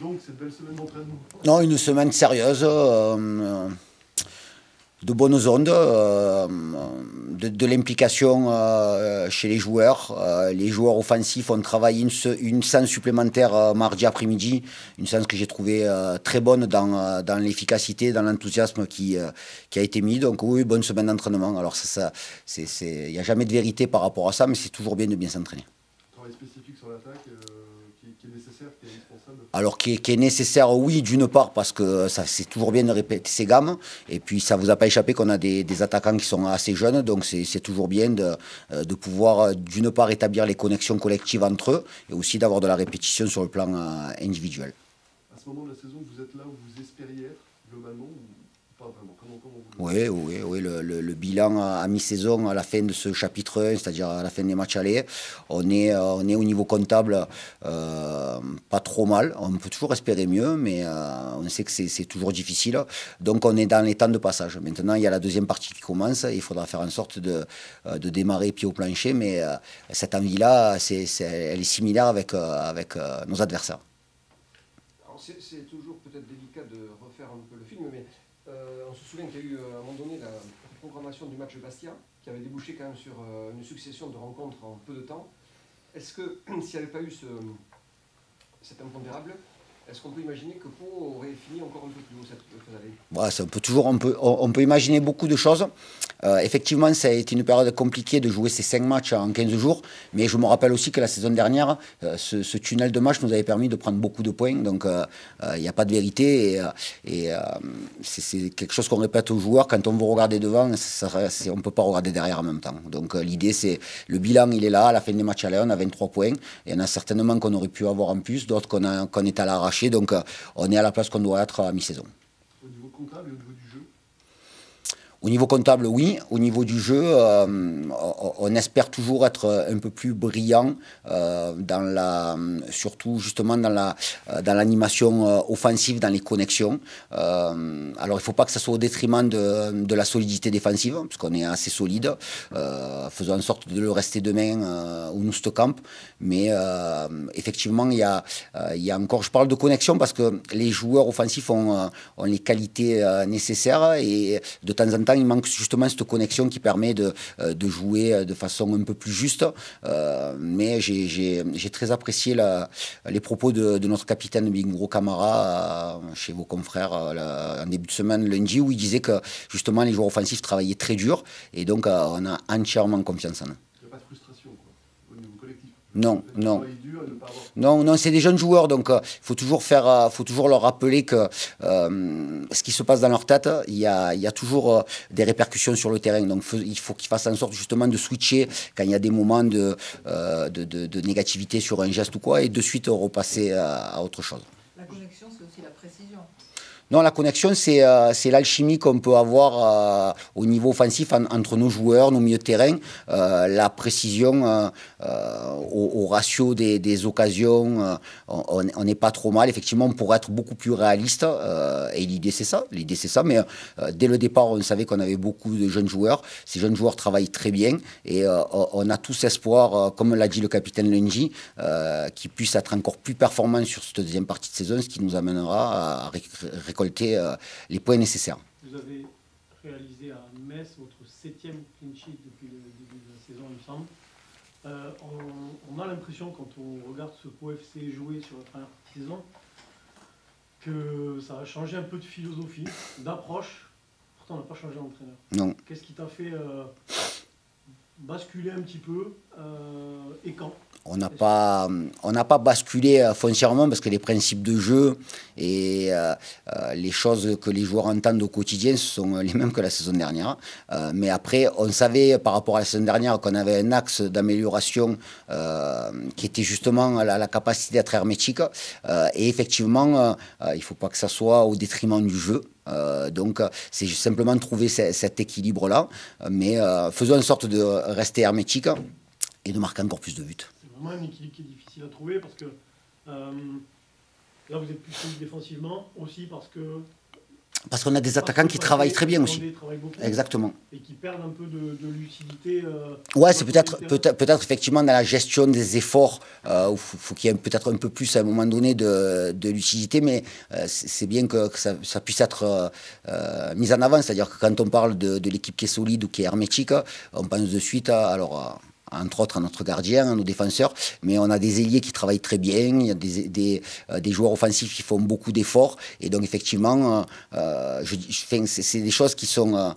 Donc, cette belle semaine d'entraînement? Non, une semaine sérieuse, de bonnes ondes, de l'implication chez les joueurs. Les joueurs offensifs ont travaillé une séance supplémentaire mardi après-midi, une séance que j'ai trouvée très bonne dans l'efficacité, dans l'enthousiasme qui a été mis. Donc oui, bonne semaine d'entraînement. Alors il n'y a jamais de vérité par rapport à ça, mais c'est toujours bien de bien s'entraîner. Travail spécifique sur l'attaque qui est nécessaire, qui est indispensable? Alors qui est nécessaire, oui, d'une part, parce que c'est toujours bien de répéter ses gammes, et puis ça vous a pas échappé qu'on a des attaquants qui sont assez jeunes, donc c'est toujours bien de pouvoir, d'une part, établir les connexions collectives entre eux, et aussi d'avoir de la répétition sur le plan individuel. À ce moment de la saison, vous êtes là où vous espériez être, globalement, ou pas vraiment? Comment vous Oui, oui, le bilan à mi-saison, à la fin de ce chapitre 1, c'est-à-dire à la fin des matchs allés, on est au niveau comptable pas trop mal. On peut toujours espérer mieux, mais on sait que c'est toujours difficile. Donc on est dans les temps de passage. Maintenant, il y a la deuxième partie qui commence. Il faudra faire en sorte de démarrer pied au plancher, mais cette envie-là, elle est similaire avec nos adversaires. C'est toujours peut-être délicat de refaire un peu le film, mais on se souvient qu'il y a eu à un moment donné la programmation du match de Bastia, qui avait débouché quand même sur une succession de rencontres en peu de temps. Est-ce que s'il n'y avait pas eu cet impondérable, est-ce qu'on peut imaginer que Pau aurait fini encore un peu plus haut cette année? Ouais, on peut imaginer beaucoup de choses. Effectivement, ça a été une période compliquée de jouer ces 5 matchs en 15 jours, mais je me rappelle aussi que la saison dernière, ce tunnel de matchs nous avait permis de prendre beaucoup de points, donc il n'y a pas de vérité, et c'est quelque chose qu'on répète aux joueurs, quand on veut regarder devant, on ne peut pas regarder derrière en même temps. Donc l'idée, c'est, le bilan, il est là, à la fin des matchs allés, on a 23 points, et il y en a certainement qu'on aurait pu avoir en plus, d'autres qu'on est à l'arraché, donc on est à la place qu'on doit être à mi-saison. Au niveau comptable et au niveau du jeu? Au niveau comptable, oui. Au niveau du jeu, on espère toujours être un peu plus brillant, surtout justement dans l'animation offensive, dans les connexions. Alors il ne faut pas que ça soit au détriment de la solidité défensive, parce qu'on est assez solide. Faisons en sorte de le rester demain où nous stockons. Mais effectivement, il y a encore, je parle de connexion parce que les joueurs offensifs ont les qualités nécessaires, et de temps en temps, il manque justement cette connexion qui permet de jouer de façon un peu plus juste. Mais j'ai très apprécié les propos de notre capitaine Bingouro Camara chez vos confrères en début de semaine, lundi, où il disait que justement les joueurs offensifs travaillaient très dur, et donc on a entièrement confiance en eux. Il n'y a pas de frustration, quoi, au niveau collectif? Non, non. Non, c'est des jeunes joueurs, donc il faut toujours leur rappeler que ce qui se passe dans leur tête, il y a toujours des répercussions sur le terrain. Donc il faut qu'ils fassent en sorte justement de switcher quand il y a des moments de négativité sur un geste ou quoi, et de suite repasser à autre chose. La connexion, c'est aussi la précision. Non, la connexion, c'est l'alchimie qu'on peut avoir au niveau offensif entre nos joueurs, nos milieux de terrain, la précision au ratio des occasions, on n'est pas trop mal. Effectivement, on pourrait être beaucoup plus réaliste, et l'idée c'est ça. Mais dès le départ, on savait qu'on avait beaucoup de jeunes joueurs. Ces jeunes joueurs travaillent très bien, et on a tous espoir, comme l'a dit le capitaine lundi, qu'ils puissent être encore plus performants sur cette deuxième partie de saison, ce qui nous amènera à récolter les points nécessaires. Vous avez réalisé à Metz votre 7e clean sheet depuis le début de la saison, il me semble. On a l'impression, quand on regarde ce Pau FC jouer sur la première partie de saison, que ça a changé un peu de philosophie, d'approche. Pourtant, on n'a pas changé d'entraîneur. Non. Qu'est-ce qui t'a fait basculer un petit peu, et quand? On n'a pas basculé foncièrement, parce que les principes de jeu et les choses que les joueurs entendent au quotidien sont les mêmes que la saison dernière. Mais après, on savait par rapport à la saison dernière qu'on avait un axe d'amélioration qui était justement la capacité d'être hermétique. Et effectivement, il ne faut pas que ça soit au détriment du jeu. Donc c'est simplement trouver cet équilibre-là. Mais faisons en sorte de rester hermétique et de marquer encore plus de buts. C'est vraiment un équilibre qui est difficile à trouver, parce que là vous êtes plus solide défensivement, aussi parce que Parce qu'on a des attaquants qui travaillent très bien aussi. Beaucoup, Exactement. et qui perdent un peu de lucidité. Ouais, c'est peut-être effectivement dans la gestion des efforts où faut qu'il y ait peut-être un peu plus à un moment donné de lucidité, mais c'est bien que ça puisse être mis en avant. C'est-à-dire que quand on parle de l'équipe qui est solide ou qui est hermétique, on pense de suite entre autres à notre gardien, à nos défenseurs, mais on a des ailiers qui travaillent très bien, il y a des joueurs offensifs qui font beaucoup d'efforts, et donc effectivement, c'est des choses qui sont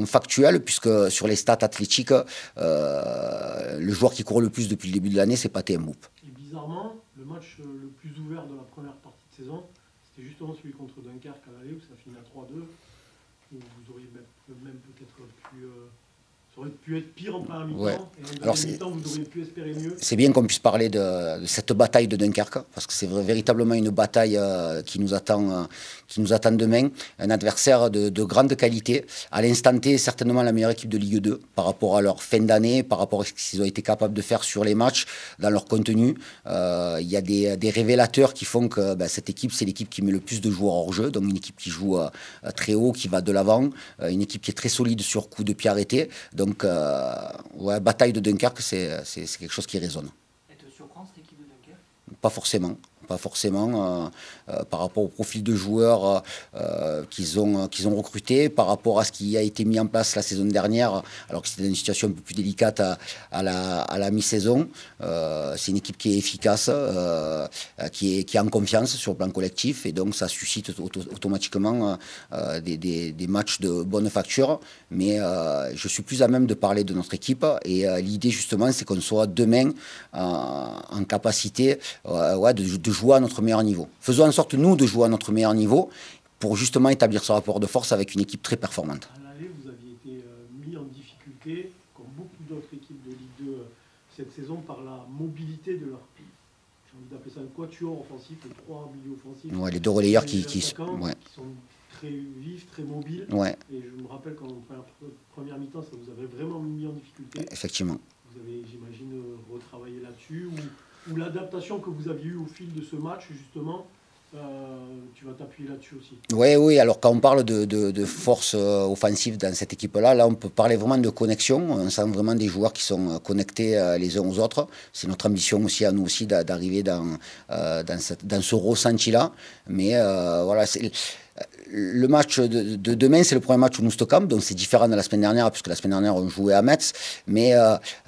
factuelles, puisque sur les stats athlétiques, le joueur qui court le plus depuis le début de l'année, c'est Pathé Mboup. Et bizarrement, le match le plus ouvert de la première partie de saison, c'était justement celui contre Dunkerque à l'aller, où ça finit à 3-2, où vous auriez même peut-être pu... ça aurait pu être pire en première mi-temps, ouais. Et en deuxième mi-temps, vous auriez pu espérer mieux. C'est bien qu'on puisse parler de cette bataille de Dunkerque, parce que c'est véritablement une bataille qui nous attend demain. Un adversaire de grande qualité. À l'instant T, certainement la meilleure équipe de Ligue 2 par rapport à leur fin d'année, par rapport à ce qu'ils ont été capables de faire sur les matchs, dans leur contenu. Il y a des révélateurs qui font que cette équipe, c'est l'équipe qui met le plus de joueurs hors jeu, donc une équipe qui joue très haut, qui va de l'avant, une équipe qui est très solide sur coup de pied arrêté. Donc, ouais, bataille de Dunkerque, c'est quelque chose qui résonne. Elle te surprend cette équipe de Dunkerque? Pas forcément. Pas forcément par rapport au profil de joueurs qu'ils ont recruté, par rapport à ce qui a été mis en place la saison dernière, alors que c'était une situation un peu plus délicate à la mi-saison. C'est une équipe qui est efficace, qui est en confiance sur le plan collectif, et donc ça suscite automatiquement des matchs de bonne facture. Mais je suis plus à même de parler de notre équipe, et l'idée justement, c'est qu'on soit demain en capacité de jouer à notre meilleur niveau. Faisons en sorte, nous, de jouer à notre meilleur niveau pour justement établir ce rapport de force avec une équipe très performante. À l'aller, vous aviez été mis en difficulté, comme beaucoup d'autres équipes de Ligue 2 cette saison, par la mobilité de leur... J'ai envie d'appeler ça un quatuor offensif, les trois milieux offensifs. Ouais, les deux relayeurs qui sont très vifs, très mobiles. Ouais. Et je me rappelle qu'en première mi-temps, ça vous avait vraiment mis en difficulté. Effectivement. Vous avez, j'imagine, retravaillé là-dessus, ou l'adaptation que vous aviez eue au fil de ce match, justement, tu vas t'appuyer là-dessus aussi. Oui, alors quand on parle de force offensive dans cette équipe-là, là on peut parler vraiment de connexion. On sent vraiment des joueurs qui sont connectés les uns aux autres. C'est notre ambition aussi à nous aussi d'arriver dans ce ressenti-là. Mais voilà, le match de demain, c'est le premier match au Moustocamp, donc c'est différent de la semaine dernière, puisque la semaine dernière, on jouait à Metz, mais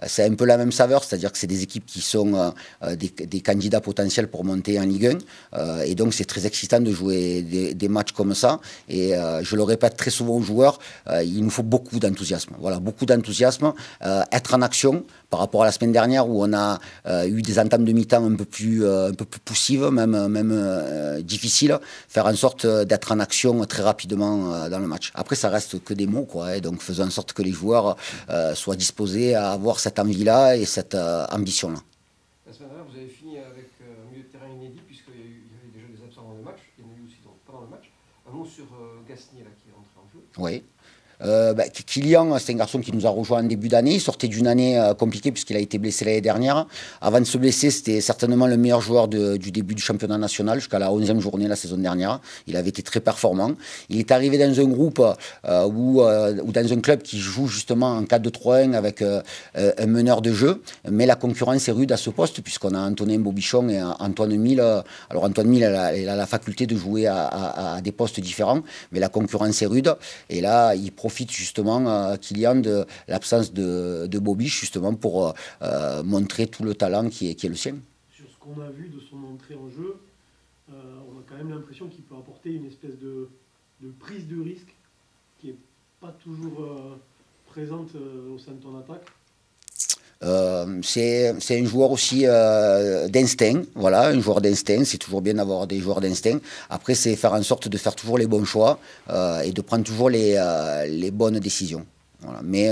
c'est un peu la même saveur, c'est-à-dire que c'est des équipes qui sont des candidats potentiels pour monter en Ligue 1, et donc c'est très excitant de jouer des matchs comme ça, et je le répète très souvent aux joueurs, il nous faut beaucoup d'enthousiasme, voilà, beaucoup d'enthousiasme, être en action, par rapport à la semaine dernière où on a eu des entames de mi-temps un peu plus poussives, même difficiles, faire en sorte d'être en action très rapidement dans le match. Après, ça reste que des mots, quoi, et donc faisons en sorte que les joueurs soient disposés à avoir cette envie-là et cette ambition-là. La semaine dernière, vous avez fini avec un milieu de terrain inédit, puisqu'il y avait déjà des absents dans le match, il y en a eu aussi pendant le match. Un mot sur Gasnier, là, qui est rentré en jeu. Oui. Kylian, c'est un garçon qui nous a rejoint en début d'année. Il sortait d'une année compliquée puisqu'il a été blessé l'année dernière. Avant de se blesser, c'était certainement le meilleur joueur du début du championnat national jusqu'à la 11e journée la saison dernière. Il avait été très performant. Il est arrivé dans un groupe ou dans un club qui joue justement en 4-2-3-1 avec un meneur de jeu. Mais la concurrence est rude à ce poste puisqu'on a Antonin Bobichon et Antoine Mille. Alors Antoine Mille, il a la faculté de jouer à des postes différents, mais la concurrence est rude. Et là, il profite justement, Kylian, de l'absence de Bobiche, justement, pour montrer tout le talent qui est le sien. Sur ce qu'on a vu de son entrée en jeu, on a quand même l'impression qu'il peut apporter une espèce de prise de risque qui n'est pas toujours présente au sein de ton attaque. C'est un joueur aussi d'instinct, voilà, un joueur d'instinct, c'est toujours bien d'avoir des joueurs d'instinct. Après, c'est faire en sorte de faire toujours les bons choix et de prendre toujours les bonnes décisions. Voilà. Mais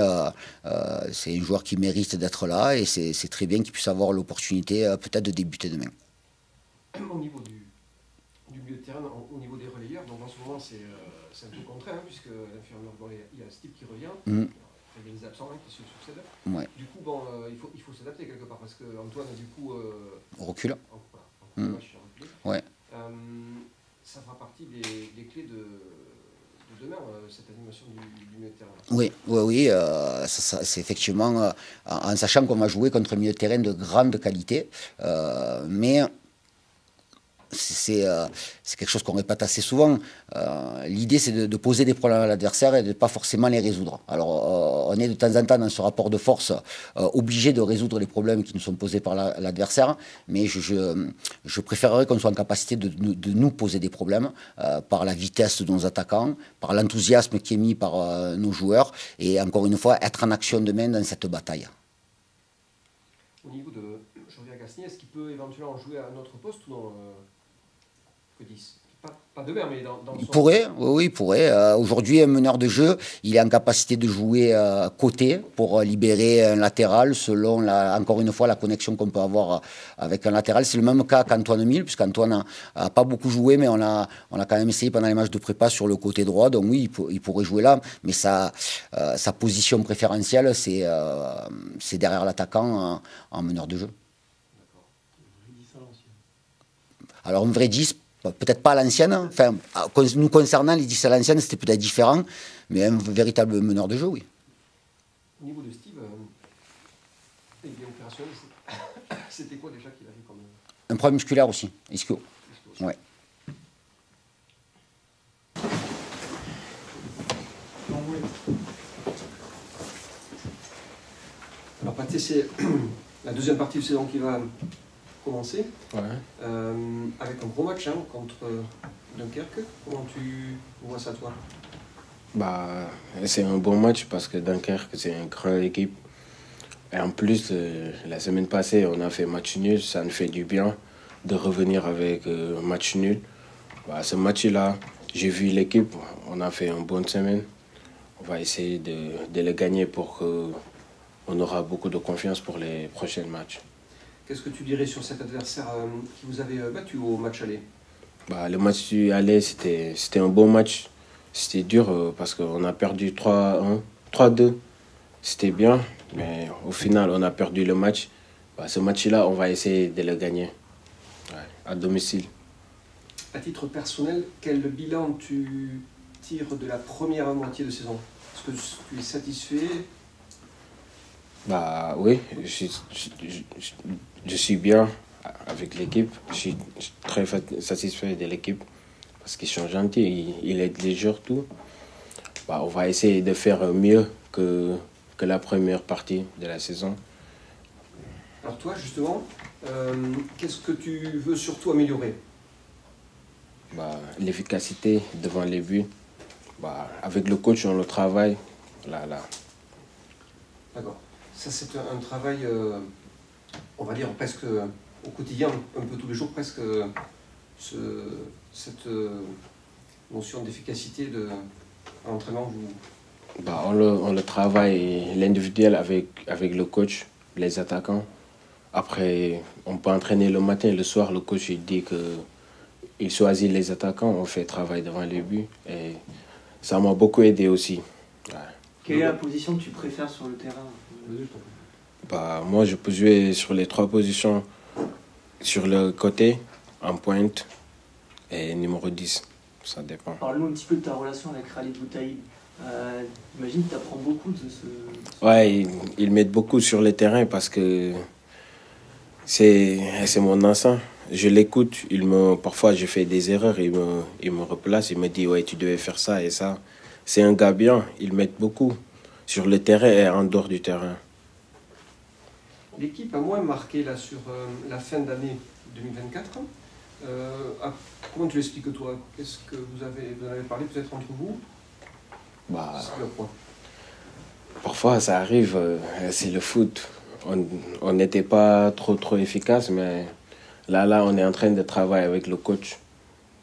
c'est un joueur qui mérite d'être là et c'est très bien qu'il puisse avoir l'opportunité peut-être de débuter demain. Au niveau du milieu de terrain, au niveau des relayeurs, donc en ce moment c'est un peu contraint, hein, puisque il y a Steve qui revient. Il y a des absents qui se succèdent. Ouais. Du coup, il faut s'adapter quelque part, parce qu'Antoine, du coup... recule. Match reculé. Ouais. Ça fera partie des clés demain, cette animation du milieu de terrain. Oui, c'est effectivement en sachant qu'on va jouer contre un milieu de terrain de grande qualité, mais c'est quelque chose qu'on répète assez souvent. L'idée, c'est de poser des problèmes à l'adversaire et de ne pas forcément les résoudre. Alors, on est de temps en temps dans ce rapport de force obligé de résoudre les problèmes qui nous sont posés par l'adversaire, mais je préférerais qu'on soit en capacité de nous poser des problèmes par la vitesse de nos attaquants, par l'enthousiasme qui est mis par nos joueurs, et encore une fois, être en action demain dans cette bataille. Au niveau de Jordi Gasnier, est-ce qu'il peut éventuellement jouer à un autre poste ou non que 10 pas demain, mais dans son... Il pourrait, oui, il pourrait. Aujourd'hui, un meneur de jeu, il est en capacité de jouer côté pour libérer un latéral selon, encore une fois, la connexion qu'on peut avoir avec un latéral. C'est le même cas qu'Antoine Mille, puisqu'Antoine n'a pas beaucoup joué, mais on a quand même essayé pendant les matchs de prépa sur le côté droit. Donc oui, il pourrait jouer là, mais sa position préférentielle, c'est derrière l'attaquant en meneur de jeu. Alors un vrai 10, peut-être pas à l'ancienne, enfin, nous concernant, les 10 à l'ancienne, c'était peut-être différent, mais un véritable meneur de jeu, oui. Au niveau de Steve, il est opérationnel, c'était quoi déjà qu'il avait comme... Un problème musculaire aussi, ischio. Ouais. Alors Pathé, c'est la deuxième partie de saison qui va commencer, avec un gros match contre Dunkerque. Comment tu vois ça, toi? C'est un bon match parce que Dunkerque, c'est une grande équipe. Et en plus, la semaine passée, on a fait match nul. Ça nous fait du bien de revenir avec match nul. Ce match-là, j'ai vu l'équipe. On a fait une bonne semaine. On va essayer de le gagner pour qu'on aura beaucoup de confiance pour les prochains matchs. Qu'est-ce que tu dirais sur cet adversaire qui vous avait battu au match aller? Le match aller, c'était un bon match. C'était dur parce qu'on a perdu 3-1, 3-2. C'était bien, mais au final, on a perdu le match. Ce match-là, on va essayer de le gagner à domicile. À titre personnel, quel bilan tu tires de la première moitié de saison? Est-ce que tu es satisfait? Oui, je suis bien avec l'équipe. Je suis très satisfait de l'équipe parce qu'ils sont gentils, ils aident les joueurs, tout. On va essayer de faire mieux que la première partie de la saison. Alors toi, justement, qu'est-ce que tu veux surtout améliorer? L'efficacité devant les buts. Avec le coach, on le travaille. D'accord. Ça, c'est un travail, on va dire, presque au quotidien, un peu tous les jours, presque, cette notion d'efficacité de l'entraînement. On le travaille, l'individuel avec le coach, les attaquants. Après, on peut entraîner le matin et le soir. Le coach il dit qu'il choisit les attaquants, on fait travail devant les buts. Et ça m'a beaucoup aidé aussi. Quelle est la position que tu préfères sur le terrain? Moi, je peux jouer sur les 3 positions. Sur le côté, en pointe et numéro 10. Ça dépend. Parle-nous un petit peu de ta relation avec Khalid Boutaïb. J'imagine que tu apprends beaucoup de ce... Ouais, il m'aide beaucoup sur le terrain parce que c'est mon ancien. Je l'écoute. Parfois, je fais des erreurs. Il me replace. Il me dit, ouais, tu devais faire ça et ça. C'est un gars bien. Il m'aide beaucoup sur le terrain et en dehors du terrain. L'équipe a moins marqué là, sur la fin d'année 2024. Comment tu l'expliques, toi? Qu'est-ce que vous en avez parlé peut-être entre vous? Parfois, ça arrive. C'est le foot. On n'était pas trop efficace, mais là, on est en train de travailler avec le coach.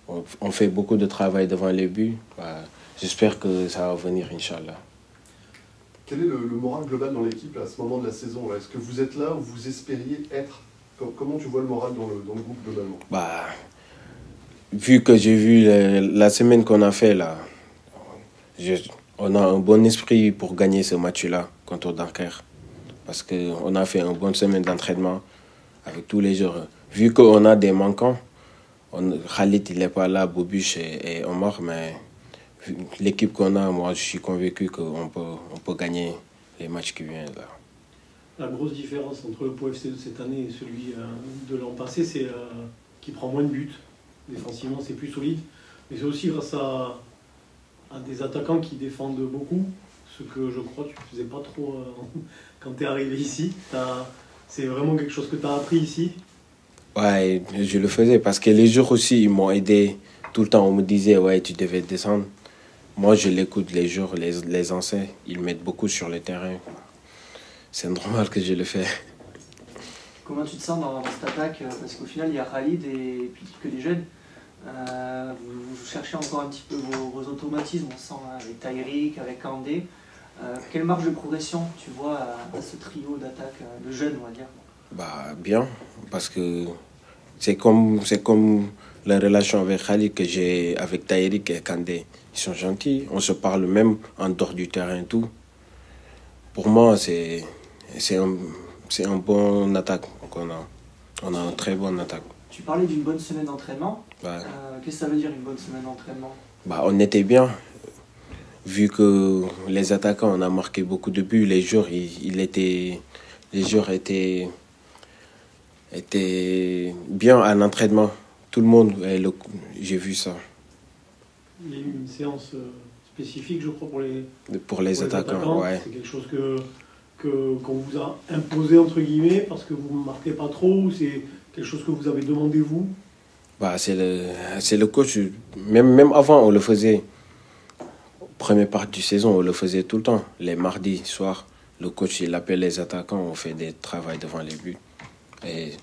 On fait beaucoup de travail devant les buts. J'espère que ça va venir, Inch'Allah. Quel est le moral global dans l'équipe à ce moment de la saison? Est-ce que vous êtes là où vous espériez être? Comment tu vois le moral dans le groupe globalement? Vu que j'ai vu la semaine qu'on a fait là, on a un bon esprit pour gagner ce match-là contre Dunkerque. Parce qu'on a fait une bonne semaine d'entraînement avec tous les joueurs. Vu qu'on a des manquants, Khalid il n'est pas là, Bobuche et Omar, mais l'équipe qu'on a, moi, je suis convaincu qu'on peut gagner les matchs qui viennent là. La grosse différence entre le Pau FC de cette année et celui de l'an passé, c'est qu'il prend moins de buts. Défensivement, c'est plus solide. Mais c'est aussi grâce à des attaquants qui défendent beaucoup, ce que je crois que tu ne faisais pas trop quand tu es arrivé ici. C'est vraiment quelque chose que tu as appris ici. Ouais, je le faisais parce que les jours aussi, ils m'ont aidé. Tout le temps, on me disait, ouais, tu devais descendre. Moi, je l'écoute les jours, les anciens, ils mettent beaucoup sur le terrain. C'est normal que je le fais. Comment tu te sens dans cette attaque? Parce qu'au final, il y a Khalid et puis que des jeunes. Vous cherchez encore un petit peu vos automatismes, on sent avec Tahiric, avec Kandé. Quelle marge de progression tu vois à ce trio d'attaque de jeunes, on va dire? Bah, bien, parce que c'est comme la relation avec Khalid que j'ai avec Tahiric et Kandé. Ils sont gentils, on se parle même en dehors du terrain et tout. Pour moi, c'est un bon attaque qu'on a. On a une très bonne attaque. Tu parlais d'une bonne semaine d'entraînement. Ouais. Qu'est-ce que ça veut dire une bonne semaine d'entraînement? Bah, on était bien. Vu que les attaquants, on a marqué beaucoup de buts, les joueurs étaient bien à l'entraînement. Tout le monde, j'ai vu ça. Il y a eu une séance spécifique, je crois, pour les attaquants. Ouais. C'est quelque chose qu'on vous a imposé, entre guillemets, parce que vous ne marquez pas trop, ou c'est quelque chose que vous avez demandé vous? Bah, c'est le coach. Même avant, on le faisait. Première partie de saison, on le faisait tout le temps. Les mardis soirs, le coach il appelle les attaquants, on fait des travaux devant les buts. Et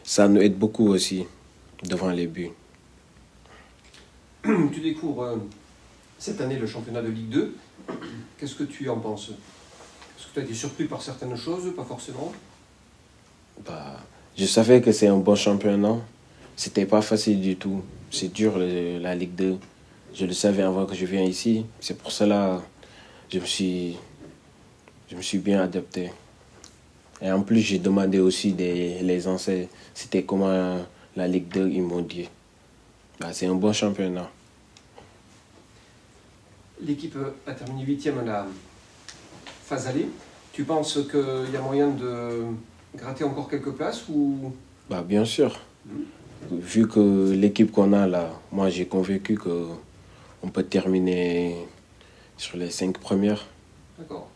ça nous aide beaucoup aussi devant les buts. Tu découvres cette année le championnat de Ligue 2. Qu'est-ce que tu en penses? Est-ce que tu as été surpris par certaines choses? Pas forcément. Bah, je savais que c'est un bon championnat. C'était pas facile du tout. C'est dur la Ligue 2. Je le savais avant que je vienne ici. C'est pour cela que je me suis bien adapté. Et en plus, j'ai demandé aussi les anciens, c'était comment la Ligue 2, ils m'ont dit. Bah, c'est un bon championnat. L'équipe a terminé 8e à la phase aller. Tu penses qu'il y a moyen de gratter encore quelques places ou... Bah, bien sûr. Vu que l'équipe qu'on a là, moi j'ai convaincu qu'on peut terminer sur les 5 premières. D'accord.